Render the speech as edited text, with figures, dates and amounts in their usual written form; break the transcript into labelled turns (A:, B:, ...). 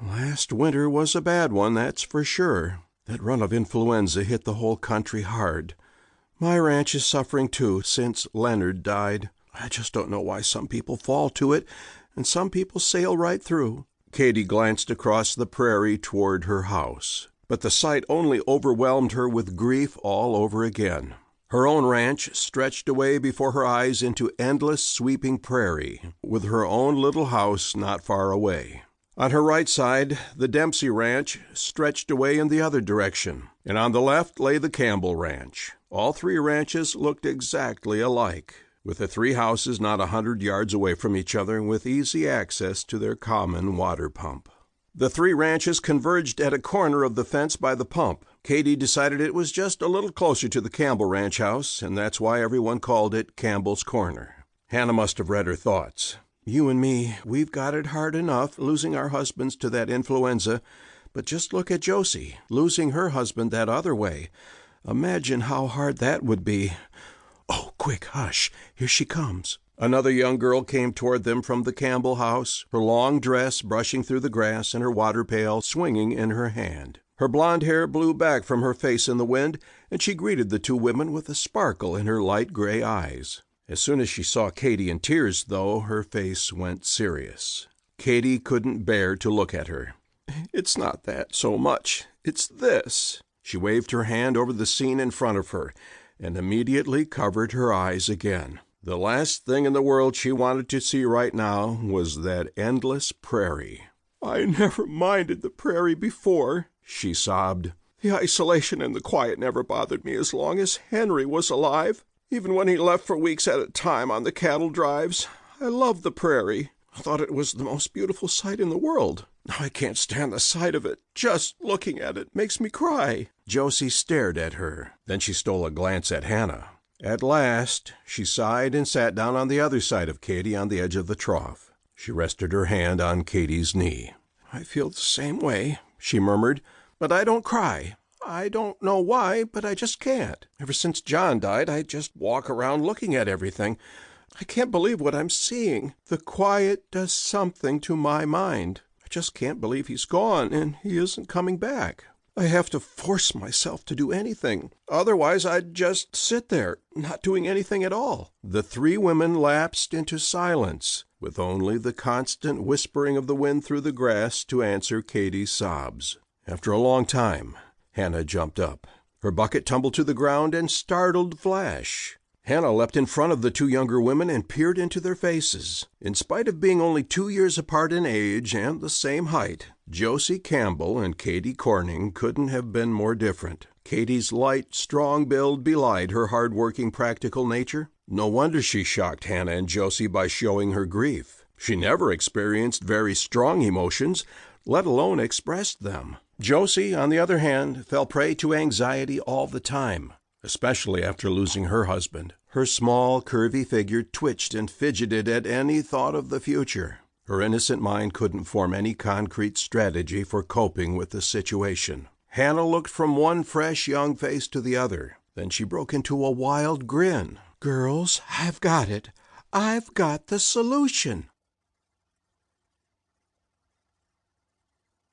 A: Last winter was a bad one, that's for sure. That run of influenza hit the whole country hard. My ranch is suffering too, since Leonard died. I just don't know why some people fall to it, and some people sail right through." Katy glanced across the prairie toward her house, but the sight only overwhelmed her with grief all over again. Her own ranch stretched away before her eyes into endless sweeping prairie, with her own little house not far away. On her right side, the Dempsey ranch stretched away in the other direction, and on the left lay the Campbell ranch. All three ranches looked exactly alike, with the three houses not 100 yards away from each other, with easy access to their common water pump. The three ranches converged at a corner of the fence by the pump. Katy decided it was just a little closer to the Campbell ranch house, and that's why everyone called it Campbell's Corner. Hannah must have read her thoughts. "You and me, we've got it hard enough, losing our husbands to that influenza, but just look at Josie, losing her husband that other way. Imagine how hard that would be. Oh, quick, hush, here she comes." Another young girl came toward them from the Campbell house, her long dress brushing through the grass and her water pail swinging in her hand. Her blonde hair blew back from her face in the wind, and she greeted the two women with a sparkle in her light gray eyes. As soon as she saw Katy in tears, though, her face went serious. Katy couldn't bear to look at her. "It's not that so much. It's this." She waved her hand over the scene in front of her, and immediately covered her eyes again. The last thing in the world she wanted to see right now was that endless prairie. "I never minded the prairie before," she sobbed. "The isolation and the quiet never bothered me as long as Henry was alive. Even when he left for weeks at a time on the cattle drives, I loved the prairie. I thought it was the most beautiful sight in the world. Now I can't stand the sight of it. Just looking at it makes me cry." Josie stared at her. Then she stole a glance at Hannah. At last, she sighed and sat down on the other side of Katy on the edge of the trough. She rested her hand on Katy's knee. "I feel the same way," she murmured, "but I don't cry. I don't know why, but I just can't. Ever since John died, I just walk around looking at everything. I can't believe what I'm seeing. The quiet does something to my mind. I just can't believe he's gone and he isn't coming back. I have to force myself to do anything. Otherwise, I'd just sit there, not doing anything at all." The three women lapsed into silence, with only the constant whispering of the wind through the grass to answer Katy's sobs. After a long time, Hannah jumped up. Her bucket tumbled to the ground and startled Flash. Hannah leapt in front of the two younger women and peered into their faces. In spite of being only 2 years apart in age and the same height, Josie Campbell and Katy Corning couldn't have been more different. Katy's light, strong build belied her hard-working, practical nature. No wonder she shocked Hannah and Josie by showing her grief. She never experienced very strong emotions, let alone expressed them. Josie, on the other hand, fell prey to anxiety all the time, especially after losing her husband. Her small, curvy figure twitched and fidgeted at any thought of the future. Her innocent mind couldn't form any concrete strategy for coping with the situation. Hannah looked from one fresh young face to the other. Then she broke into a wild grin. "Girls, I've got it. I've got the solution."